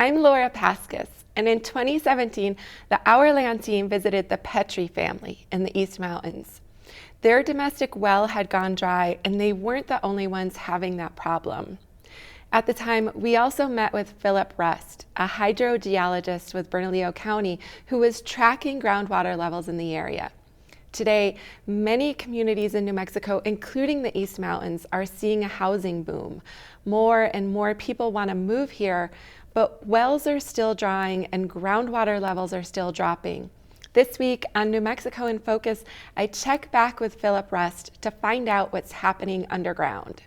I'm Laura Paskus, and in 2017, the Our Land team visited the Petrie family in the East Mountains. Their domestic well had gone dry, and they weren't the only ones having that problem. At the time, we also met with Philip Rust, a hydrogeologist with Bernalillo County who was tracking groundwater levels in the area. Today, many communities in New Mexico, including the East Mountains, are seeing a housing boom. More and more people want to move here, but wells are still drying and groundwater levels are still dropping. This week on New Mexico in Focus, I check back with Philip Rust to find out what's happening underground.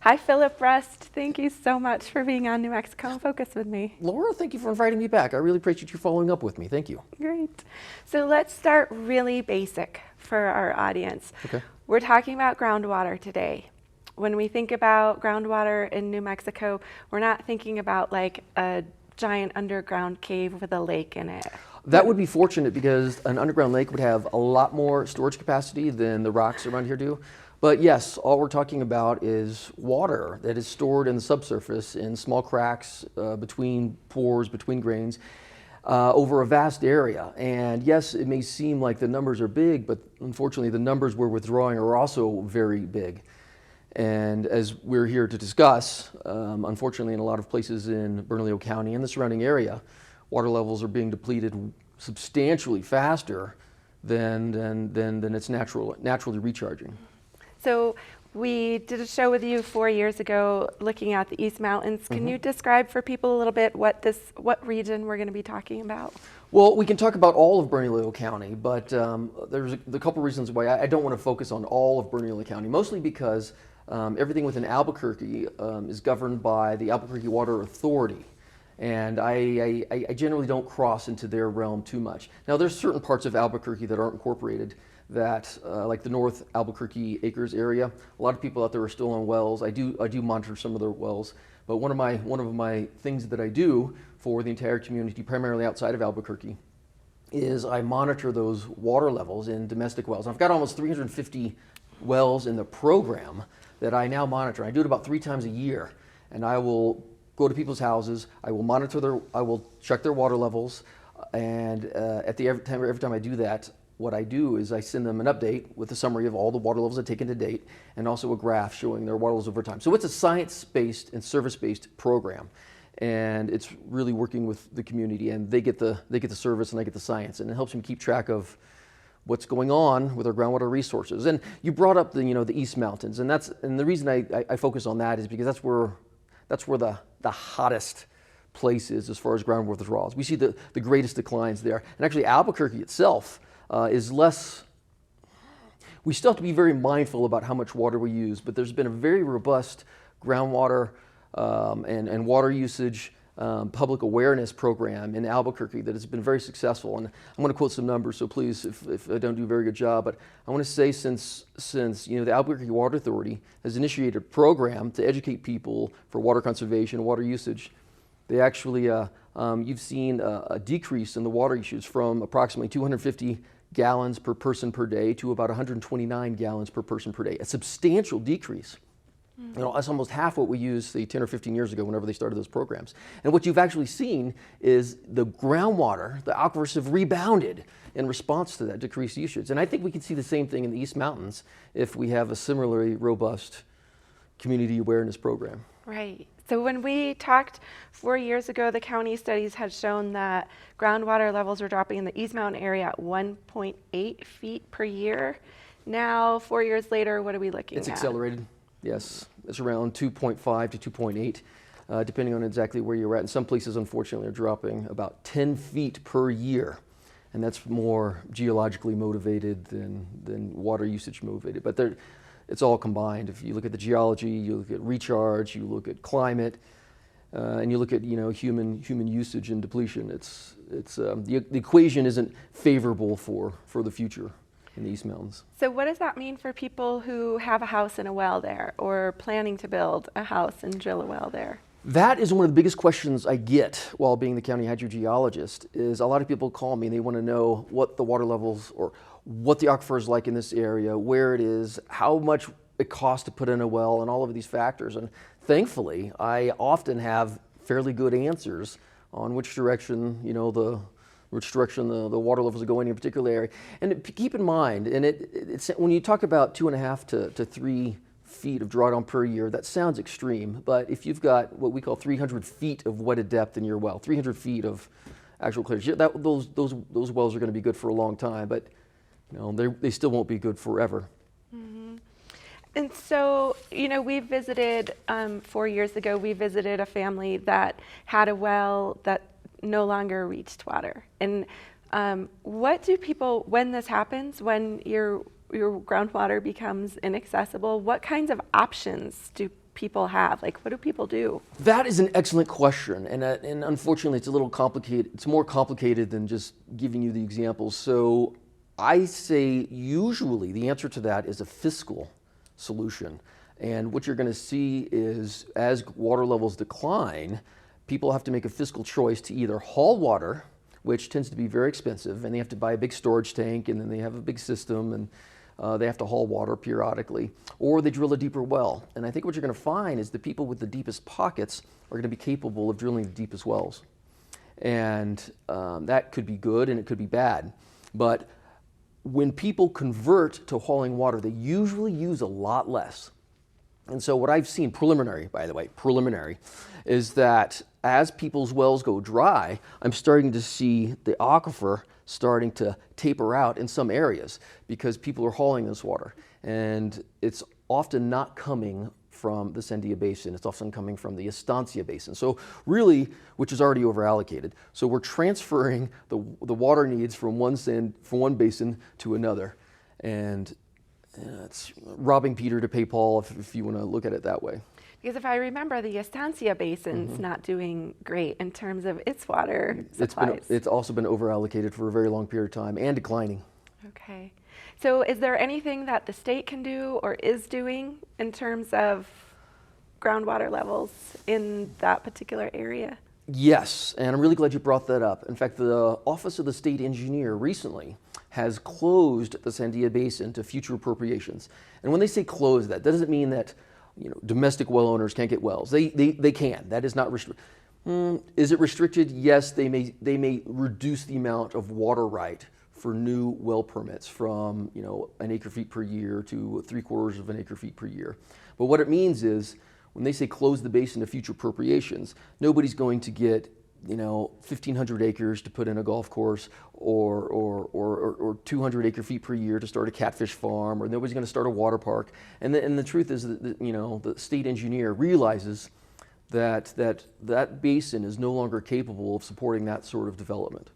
Hi, Philip Rust. Thank you so much for being on New Mexico in Focus with me. Laura, thank you for inviting me back. I really appreciate you following up with me. Thank you. Great. So let's start really basic for our audience. Okay. We're talking about groundwater today. When we think about groundwater in New Mexico, we're not thinking about like a giant underground cave with a lake in it. That would be fortunate because an underground lake would have a lot more storage capacity than the rocks around here do. But yes, all we're talking about is water that is stored in the subsurface in small cracks between pores, between grains, over a vast area. And yes, it may seem like the numbers are big, but unfortunately the numbers we're withdrawing are also very big. And as we're here to discuss, unfortunately in a lot of places in Bernalillo County and the surrounding area, water levels are being depleted substantially faster than it's naturally recharging. So we did a show with you 4 years ago looking at the East Mountains. Can you describe for people a little bit what region we're going to be talking about? Well, we can talk about all of Bernalillo County, but there's a couple reasons why I don't want to focus on all of Bernalillo County, mostly because everything within Albuquerque is governed by the Albuquerque Water Authority. And I generally don't cross into their realm too much. Now, there's certain parts of Albuquerque that aren't incorporated that, like the North Albuquerque Acres area. A lot of people out there are still on wells. I do monitor some of their wells, but one of my things that I do for the entire community, primarily outside of Albuquerque, is I monitor those water levels in domestic wells. I've got almost 350 wells in the program that I now monitor. I do it about 3 times a year, and I will go to people's houses. I will check their water levels, and every time I do that, what I do is I send them an update with a summary of all the water levels I've taken to date, and also a graph showing their water levels over time. So it's a science-based and service-based program, and it's really working with the community, and they get the service and I get the science, and it helps them keep track of what's going on with our groundwater resources. And you brought up the East Mountains, and the reason I focus on that is because that's where the hottest place is as far as groundwater withdrawals. We see the greatest declines there, and actually Albuquerque itself is less. We still have to be very mindful about how much water we use, but there's been a very robust groundwater and water usage public awareness program in Albuquerque that has been very successful. And I'm going to quote some numbers, so please, if I don't do a very good job, but I want to say since the Albuquerque Water Authority has initiated a program to educate people for water conservation, water usage, they actually you've seen a decrease in the water usage from approximately 250 gallons per person per day to about 129 gallons per person per day, a substantial decrease. That's almost half what we used, say, 10 or 15 years ago whenever they started those programs. And what you've actually seen is the groundwater, the aquifers have rebounded in response to that decreased usage. And I think we can see the same thing in the East Mountains if we have a similarly robust community awareness program. Right. So when we talked 4 years ago, the county studies had shown that groundwater levels were dropping in the East Mountain area at 1.8 feet per year. Now, 4 years later, what are we looking at? It's accelerated. Yes, it's around 2.5 to 2.8, depending on exactly where you're at. And some places, unfortunately, are dropping about 10 feet per year. And that's more geologically motivated than water usage motivated. But it's all combined. If you look at the geology, you look at recharge, you look at climate, and you look at human usage and depletion. The equation isn't favorable for the future in the East Mountains. So what does that mean for people who have a house and a well there, or planning to build a house and drill a well there? That is one of the biggest questions I get while being the county hydrogeologist. Is a lot of people call me and they want to know what the water levels or what the aquifer is like in this area, where it is, how much it costs to put in a well, and all of these factors. And thankfully, I often have fairly good answers on which direction, the water levels are going in a particular area. And keep in mind, and it's when you talk about 2.5 to 3 feet of drawdown per year, that sounds extreme. But if you've got what we call 300 feet of wetted depth in your well, 300 feet of actual clearance, those wells are going to be good for a long time. But they still won't be good forever. And so, we visited, 4 years ago, we visited a family that had a well that no longer reached water. And what do people, when this happens, when your groundwater becomes inaccessible, what kinds of options do people have? Like, what do people do? That is an excellent question, and unfortunately, it's a little complicated. It's more complicated than just giving you the examples. So I say usually the answer to that is a fiscal solution. And what you're going to see is as water levels decline, people have to make a fiscal choice to either haul water, which tends to be very expensive, and they have to buy a big storage tank, and then they have a big system, and they have to haul water periodically, or they drill a deeper well. And I think what you're going to find is the people with the deepest pockets are going to be capable of drilling the deepest wells. And that could be good and it could be bad. But when people convert to hauling water, they usually use a lot less. And so what I've seen, preliminary, by the way, is that as people's wells go dry, I'm starting to see the aquifer starting to taper out in some areas because people are hauling this water. And it's often not coming from the Sandia Basin. It's often coming from the Estancia Basin. So really, which is already overallocated. So we're transferring the water needs from one basin to another. And it's robbing Peter to pay Paul, if you want to look at it that way. Because if I remember, the Estancia Basin's not doing great in terms of its water supplies. It's also been overallocated for a very long period of time and declining. Okay. So is there anything that the state can do or is doing in terms of groundwater levels in that particular area? Yes, and I'm really glad you brought that up. In fact, the Office of the State Engineer recently has closed the Sandia Basin to future appropriations. And when they say close that doesn't mean that domestic well owners can't get wells. They can. That is not restricted. Is it restricted? Yes, they may reduce the amount of water right for new well permits from an acre feet per year to 3/4 of an acre feet per year. But what it means is when they say close the basin to future appropriations, nobody's going to get 1,500 acres to put in a golf course or 200 acre feet per year to start a catfish farm, or nobody's going to start a water park. And the truth is that the state engineer realizes that basin is no longer capable of supporting that sort of development.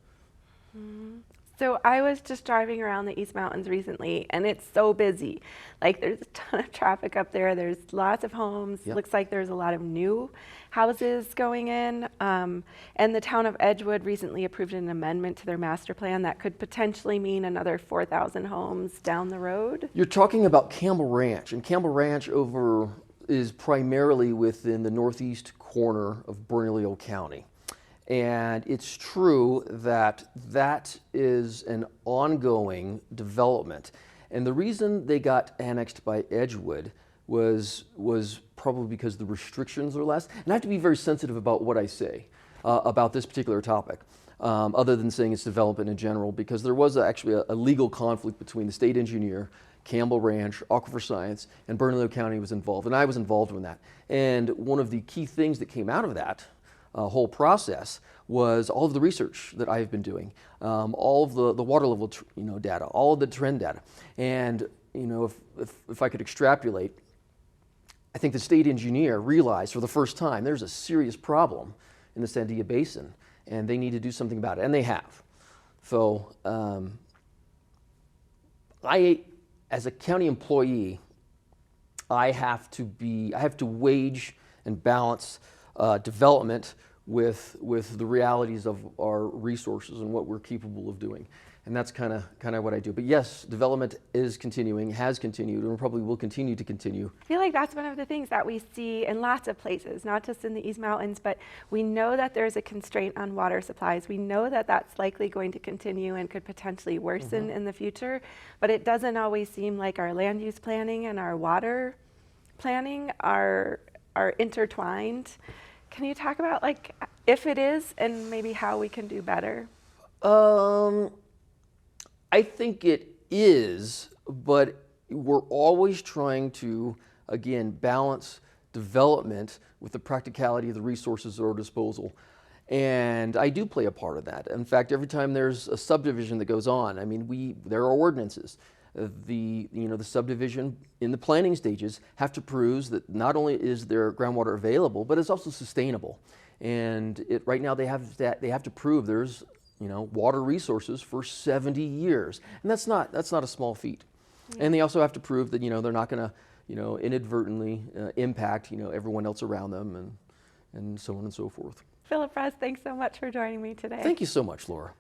Mm-hmm. So I was just driving around the East Mountains recently, and it's so busy. Like, there's a ton of traffic up there. There's lots of homes. Yep. Looks like there's a lot of new houses going in. And the town of Edgewood recently approved an amendment to their master plan that could potentially mean another 4,000 homes down the road. You're talking about Campbell Ranch, and Campbell Ranch is primarily within the northeast corner of Bernalillo County. And it's true that that is an ongoing development. And the reason they got annexed by Edgewood was probably because the restrictions are less. And I have to be very sensitive about what I say about this particular topic, other than saying it's development in general, because there was actually a legal conflict between the state engineer, Campbell Ranch, Aquifer Science, and Bernalillo County was involved. And I was involved in that. And one of the key things that came out of that whole process was all of the research that I've been doing, all of the water level data, all of the trend data. And if I could extrapolate, I think the state engineer realized for the first time there's a serious problem in the Sandia Basin and they need to do something about it, and they have. So as a county employee, I have to wage and balance development with the realities of our resources and what we're capable of doing. And that's kind of what I do. But yes, development is continuing, has continued, and probably will continue to continue. I feel like that's one of the things that we see in lots of places, not just in the East Mountains, but we know that there's a constraint on water supplies. We know that that's likely going to continue and could potentially worsen in the future, but it doesn't always seem like our land use planning and our water planning are are intertwined. Can you talk about like if it is and maybe how we can do better? I think it is, but we're always trying to, again, balance development with the practicality of the resources at our disposal. And I do play a part of that. In fact, every time there's a subdivision that goes on, I mean, there are ordinances. The subdivision in the planning stages have to prove that not only is there groundwater available, but it's also sustainable. And right now they have to prove there's water resources for 70 years, and that's not a small feat. Yeah. And they also have to prove that they're not going to inadvertently impact everyone else around them, and so on and so forth. Philip Ross, thanks so much for joining me today. Thank you so much, Laura.